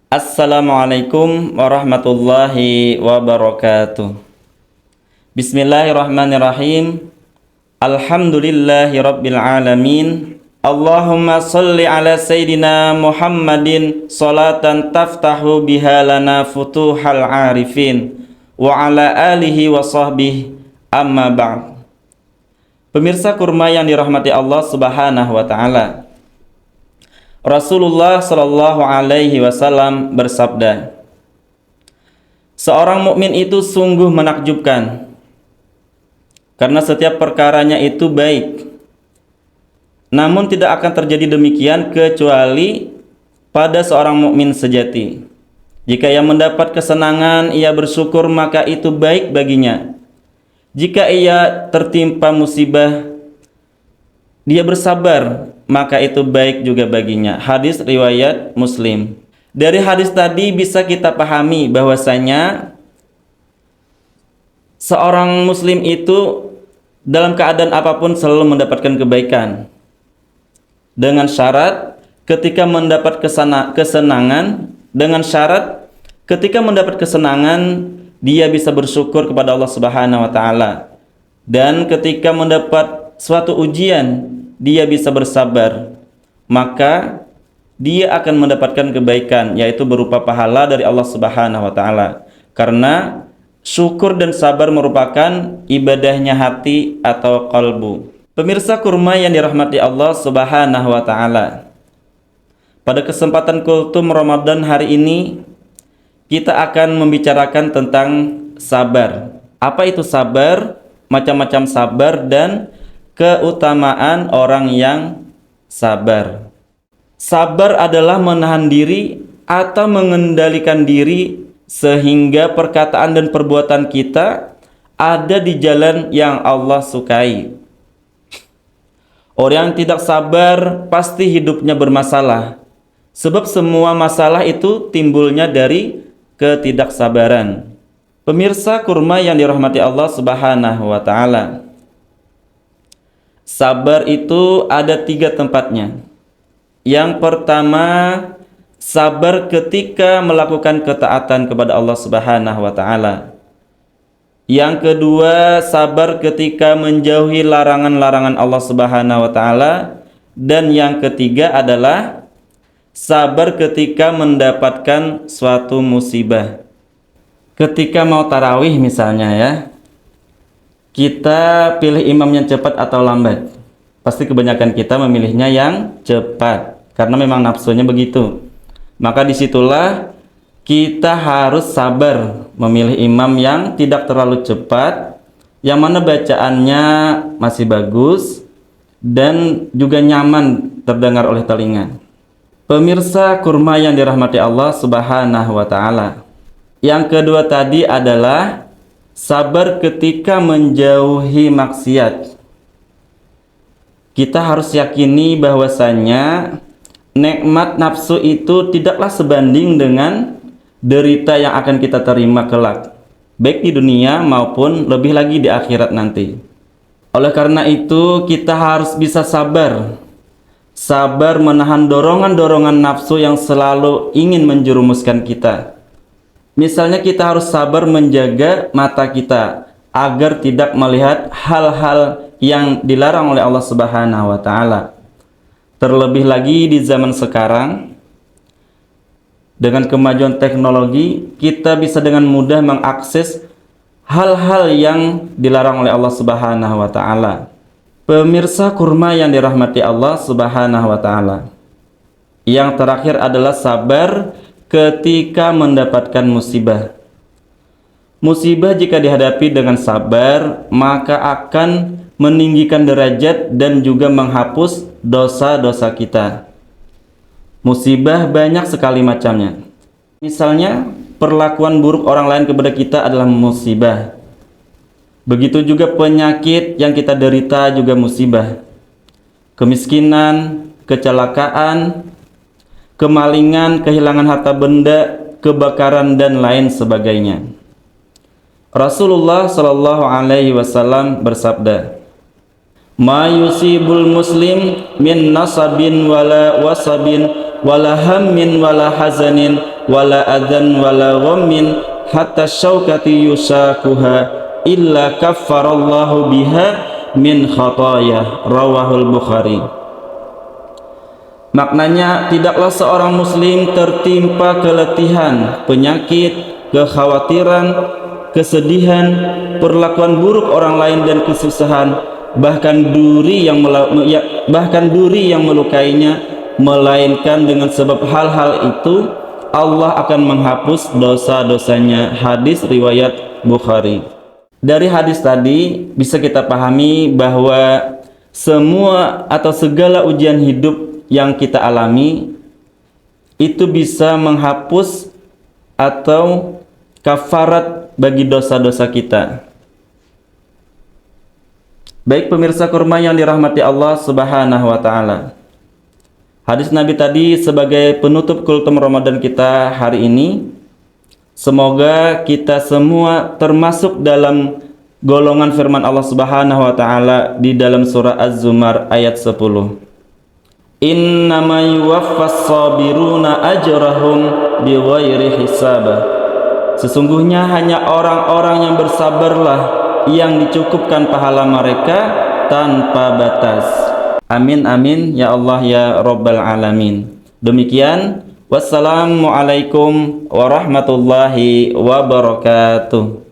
Assalamualaikum warahmatullahi wabarakatuh. Bismillahirrahmanirrahim. Alhamdulillahi rabbil alamin. Allahumma salli ala Sayyidina Muhammadin salatan taftahu biha lana futuhal arifin wa ala alihi wa sahbihi amma ba'd. Pemirsa kurma yang dirahmati Allah Subhanahu wa taala. Rasulullah Shallallahu Alaihi Wasallam bersabda, seorang mukmin itu sungguh menakjubkan, karena setiap perkaranya itu baik. Namun tidak akan terjadi demikian kecuali pada seorang mukmin sejati. Jika ia mendapat kesenangan, ia bersyukur, maka itu baik baginya. Jika ia tertimpa musibah, dia bersabar, maka itu baik juga baginya. Hadis riwayat Muslim. Dari hadis tadi bisa kita pahami bahwasanya seorang muslim itu dalam keadaan apapun selalu mendapatkan kebaikan. Dengan syarat ketika mendapat kesenangan, dengan syarat ketika mendapat kesenangan dia bisa bersyukur kepada Allah Subhanahu wa taala. Dan ketika mendapat suatu ujian dia bisa bersabar, maka dia akan mendapatkan kebaikan, yaitu berupa pahala dari Allah Subhanahu wa taala. Karena syukur dan sabar merupakan ibadahnya hati atau qalbu. Pemirsa kurma yang dirahmati Allah Subhanahu wa taala. Pada kesempatan kultum Ramadan hari ini kita akan membicarakan tentang sabar. Apa itu sabar? Macam-macam sabar dan keutamaan orang yang sabar. Sabar adalah menahan diri atau mengendalikan diri sehingga perkataan dan perbuatan kita ada di jalan yang Allah sukai. Orang yang tidak sabar pasti hidupnya bermasalah. Sebab semua masalah itu timbulnya dari ketidaksabaran. Pemirsa kurma yang dirahmati Allah Subhanahu wa taala. Sabar itu ada 3 tempatnya. Yang pertama, sabar ketika melakukan ketaatan kepada Allah Subhanahu wa taala. Yang kedua, sabar ketika menjauhi larangan-larangan Allah Subhanahu wa taala. Dan yang ketiga adalah sabar ketika mendapatkan suatu musibah. Ketika mau tarawih misalnya ya, kita pilih imam yang cepat atau lambat. Pasti kebanyakan kita memilihnya yang cepat, karena memang nafsunya begitu. Maka disitulah kita harus sabar memilih imam yang tidak terlalu cepat, yang mana bacaannya masih bagus dan juga nyaman terdengar oleh telinga. Pemirsa kurma yang dirahmati Allah Subhanahu wa taala. Yang kedua tadi adalah sabar ketika menjauhi maksiat. Kita harus yakini bahwasanya nikmat nafsu itu tidaklah sebanding dengan derita yang akan kita terima kelak, baik di dunia maupun lebih lagi di akhirat nanti. Oleh karena itu kita harus bisa sabar. Sabar menahan dorongan-dorongan nafsu yang selalu ingin menjerumuskan kita. Misalnya kita harus sabar menjaga mata kita agar tidak melihat hal-hal yang dilarang oleh Allah Subhanahu wa taala. Terlebih lagi di zaman sekarang dengan kemajuan teknologi, kita bisa dengan mudah mengakses hal-hal yang dilarang oleh Allah Subhanahu wa taala. Pemirsa kurma yang dirahmati Allah Subhanahu wa taala. Yang terakhir adalah sabar ketika mendapatkan musibah. Musibah jika dihadapi dengan sabar, maka akan meninggikan derajat dan juga menghapus dosa-dosa kita. Musibah banyak sekali macamnya. Misalnya, perlakuan buruk orang lain kepada kita adalah musibah. Begitu juga penyakit yang kita derita juga musibah. Kemiskinan, kecelakaan, kemalingan, kehilangan harta benda, kebakaran dan lain sebagainya. Rasulullah Shallallahu Alaihi Wasallam bersabda, "Ma yusibul muslim min nasabin wala wasabin wala hammin wala hazanin wala adzan wala ghammin hatta syaukati yusakuha illa kaffarallahu biha min khataya. Rawahul Bukhari. Maknanya, tidaklah seorang muslim tertimpa keletihan, penyakit, kekhawatiran, kesedihan, perlakuan buruk orang lain dan kesusahan, bahkan duri yang melukainya, melainkan dengan sebab hal-hal itu Allah akan menghapus dosa-dosanya. Hadis riwayat Bukhari. Dari hadis tadi bisa kita pahami bahwa semua atau segala ujian hidup yang kita alami itu bisa menghapus atau kafarat bagi dosa-dosa kita. Baik pemirsa kurma yang dirahmati Allah Subhanahu wa taala. Hadis Nabi tadi sebagai penutup kultum Ramadan kita hari ini. Semoga kita semua termasuk dalam golongan firman Allah Subhanahu wa taala di dalam surah Az-Zumar ayat 10. Innama yuwaffas sabiruna ajrahum bighairi hisab. Sesungguhnya hanya orang-orang yang bersabarlah yang dicukupkan pahala mereka tanpa batas. Amin amin ya Allah ya Rabbal alamin. Demikian, wassalamualaikum warahmatullahi wabarakatuh.